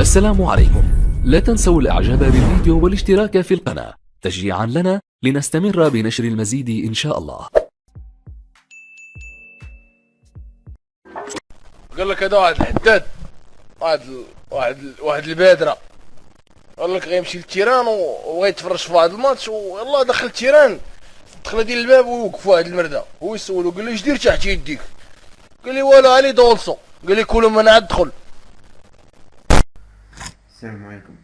السلام عليكم. لا تنسوا الاعجاب بالفيديو والاشتراك في القناة تشجيعا لنا لنستمر بنشر المزيد ان شاء الله. قال لك هذا واحد الحداد، واحد البادره، قال لك غيمشي للتيران وبغى يتفرج في واحد الماتش، ويلاه دخل التيران، دخل ديال الباب ووقف واحد المرده، هو يسولو قال له اش دير تحت يديك؟ قال لي والو علي دولصو، قال لي كل من عاد دخل. السلام عليكم.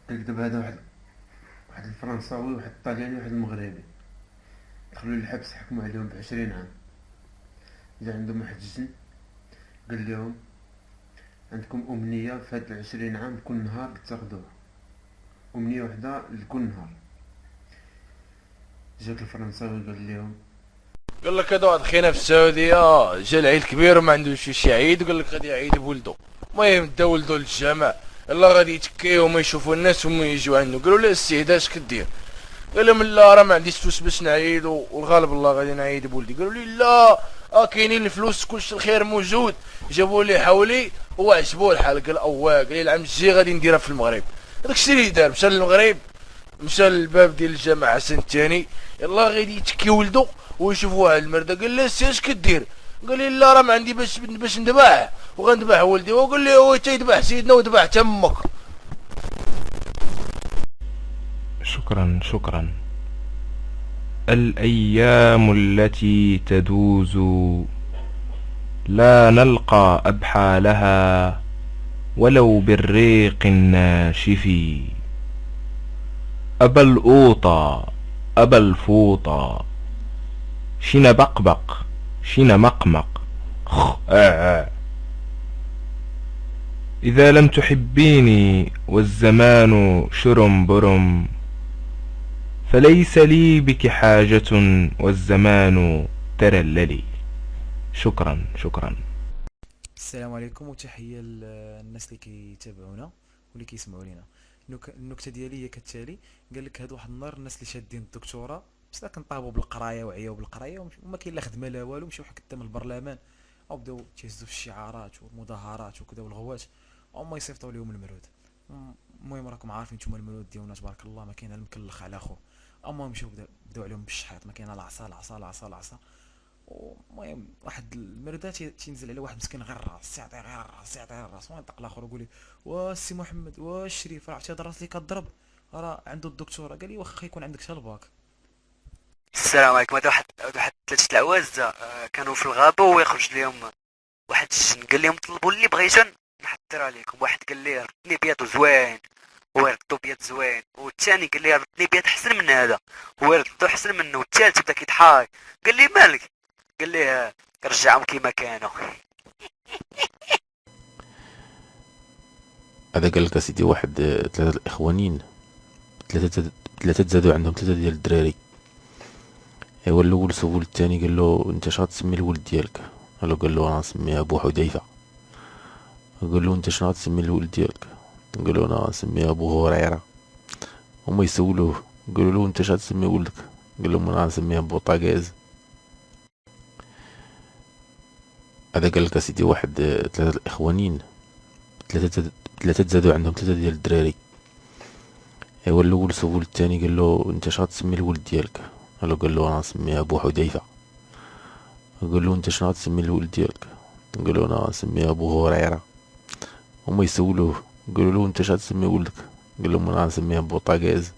قالك دابا هذا واحد الفرنساوي واحد الطلياني واحد المغربي دخلوا للحبس، حكموا عليهم ب20 عام. جا عندهم واحد الجن قال لهم عندكم امنيه في هاد 20 عام كل نهار تاخذوها، امنيه وحده لكل نهار. جاك الفرنساوي قال لك هذا واحد خينا في السعوديه، جا العيد كبير وما عندوش شي عيد، وقال لك غادي يعيد بولدو. المهم دا ولدو للجامع، يلا غادي يتكيو وما يشوفوا الناس وما يجيو عنده. قالوا له السي اش كدير؟ قال لهم لا راه ما عنديش فلوس باش نعيد، والغالب الله غادي نعيد بولدي. قالوا لي لا كاينين الفلوس، كلشي الخير موجود. جابوا لي حولي وعجبوه الحال، قال قال لي العام الجاي غادي نديرها في المغرب. هذاك الشيء اللي دار، مشى للمغرب، مشى للباب ديال الجامع حسن الثاني، يلا غادي يتكي ولدو ويشوف واحد المرده. قال له السي اش كدير؟ قال لي لا راه ما عندي باش نذبح، وغنذبح ولدي. وقال لي هو تيذبح سيدنا وذبح تمك. شكرا. الأيام التي تدوز لا نلقى أبحالها ولو بالريق الناشف. أبا الأوطى أبا الفوطى، شين بقبق شين مقمق إذا لم تحبيني والزمان شرم برم، فليس لي بك حاجة والزمان ترللي. شكرا. السلام عليكم وتحية للناس اللي كيتابعونا واللي كيسمعوا لينا. النكته ديالي هي كالتالي. قال لك هاد واحد النهار الناس اللي شادين الدكتوراه بصح كنطابوا بالقرايه وعياو بالقرايه وما كاين لا خدمه لا والو، مشاو قدام البرلمان او بداو تيهزوا في الشعارات والمظاهرات وكذا والغوات، وما يصيفطوا لهم المرود. المهم راكم عارفين نتوما المرود ديالنا تبارك الله ما كاين المكلخ على خو. اما مشاو بداو عليهم بالشحيط، ما كاين العصا. المهم واحد المردة تينزل على واحد مسكين غير الراس، يعطيه غير الراس وينطق الاخر ويقول لي السي محمد الشريف راه عرفتي هاد الراس اللي كضرب راه عنده الدكتوره. قال لي واخا يكون عندك حتى الباك. السلام عليكم. هذا واحد ثلاثة العواز كانوا في الغابة ويخرج لهم واحد الجن، قال لهم طلبوا اللي بغيتو نحضر عليكم. واحد قال لي ردني بيض زوين، هو يردو بيض زوين، والثاني قال لي ردني بيض احسن من هذا، هو يردو احسن منه، والثالث بدا كيضحك قال لي مالك؟ قال لي رجعهم كيما كانوا. هذا قال لك اسيدي واحد ثلاثة الاخوانين، ثلاثة تزادوا عندهم ثلاثة ديال الدراري. ايوا الاول سول الثاني قال له انت شنو غتسمي الولد ديالك؟ قال له انا نسميه ابو حذيفه. قال له انت شنو غتسمي الولد ديالك؟ قال له انا نسميه ابو هريره. هما يسولوه قالوا له انت شنو غتسمي ولدك؟ قال لهم انا نسميه ابو طاكيز. هذا قال لك اسيدي واحد ثلاثة الاخوانين، ثلاثة تزادوا عندهم ثلاثة ديال الدراري. ايوا الاول سول الثاني قال له انت شنو غتسمي الولد ديالك؟ قال له انا نسميه ابو حذيفه. قال له انت شنو غتسمي الولد ديالك؟ قال له انا نسميه ابو هريره. هما يسولوه قالوا له انت شنو غتسمي ولدك؟ قال لهم انا نسميه ابو طاكيز.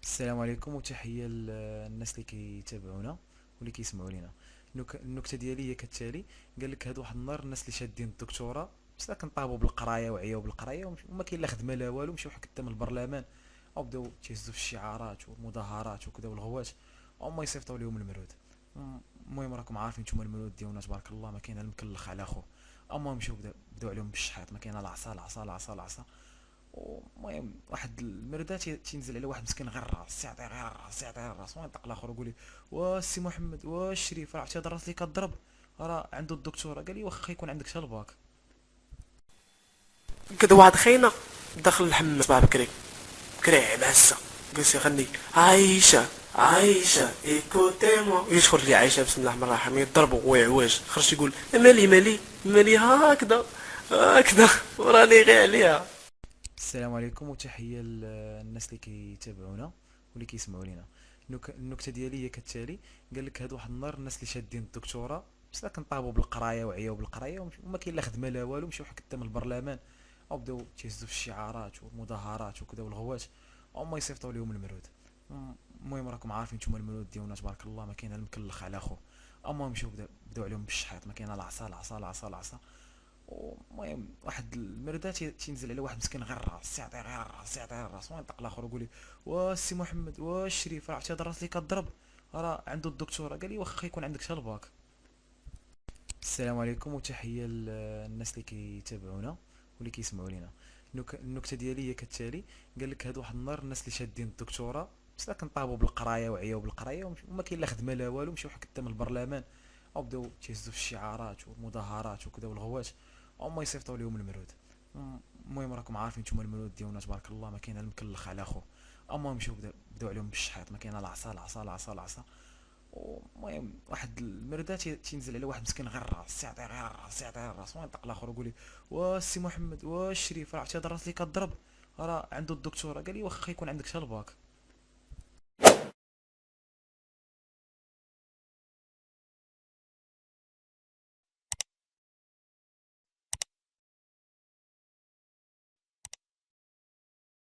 السلام عليكم وتحية للناس اللي كيتابعونا واللي كيسمعوا لينا. النكته ديالي هي كالتالي. قال لك هاد واحد النهار الناس اللي شادين الدكتوراه بصح كنطابوا بالقرايه وعياو بالقرايه وما كاين لا خدمه لا والو، مشاو قدام البرلمان او بداو تيهزوا في الشعارات والمظاهرات وكذا والغوات، وما يصيفطوا لهم المرود. المهم راكم عارفين نتوما المرود ديالنا تبارك الله ما كاين المكلخ على خو. اما مشاو بداو عليهم بالشحيط، ما كاين العصا. المهم واحد المردة تينزل على واحد مسكين غير الراس، يعطيه غير الراس وينطق الاخر ويقول لي السي محمد الشريف راه عرفتي هاد الراس اللي كضرب راه عنده الدكتوره. قال لي واخا يكون عندك حتى الباك. كذا واحد خينا داخل الحمام صباح بكري معسه، جالس يغني عايشه ايكوتيمو، يدخل لي عايشه بسم الله الرحمن الرحيم يضربوا ويعواج، خرج يقول مالي هكذا هكذا وراني غير عليها. السلام عليكم وتحية للناس اللي كيتابعونا واللي كيسمعوا لينا. النكته ديالي هي كالتالي. قال لك هاد واحد النهار الناس اللي شادين الدكتوراه بصح كنطابوا بالقرايه وعياو بالقرايه وما كاين لا خدمه لا والو، مشاو قدام البرلمان او بداو تيهزوا في الشعارات والمظاهرات وكذا والغوات وما يصيفطوا لهم المرود. المهم راكم عارفين نتوما المرود ديالنا تبارك الله ما كاين المكلخ على خو. اما مشاو بداو عليهم بالشحيط، ما كاين العصا العصا العصا العصا. المهم واحد المردة تينزل على واحد مسكين غير الراس، يعطيه غير الراس يعطيه غير الراس، وينطق الاخر يقول لي واش سي محمد واش شريف راه عرفتي هاد الراس اللي كضرب راه عنده الدكتوراه. قال لي واخا يكون عندك حتى الباك. السلام عليكم وتحية للناس اللي كيتابعونا واللي كيسمعوا لينا. النكته ديالي هي كالتالي. قال لك هاد واحد النهار الناس اللي شادين الدكتوراه بصح كنطابوا بالقرايه وعياو بالقرايه وما كاين لا خدمه لا والو، مشاو قدام البرلمان او بداو تيهزوا في الشعارات والمظاهرات وكذا والغوات وما يصيفطوا لهم المرود. المهم راكم عارفين نتوما المرود ديالنا تبارك الله ما كاين المكلخ على خو. اما مشاو بداو عليهم بالشحيط، ما كاين العصا العصا العصا العصا. المهم واحد المردة تينزل على واحد مسكين غير الراس، يعطيه غير الراس يعطيه غير الراس، وينطق الاخر يقول لي واش سي محمد واش شريف راه عرفتي هاد الراس اللي كضرب راه عنده الدكتوراه. قال لي واخا يكون عندك حتى الباك.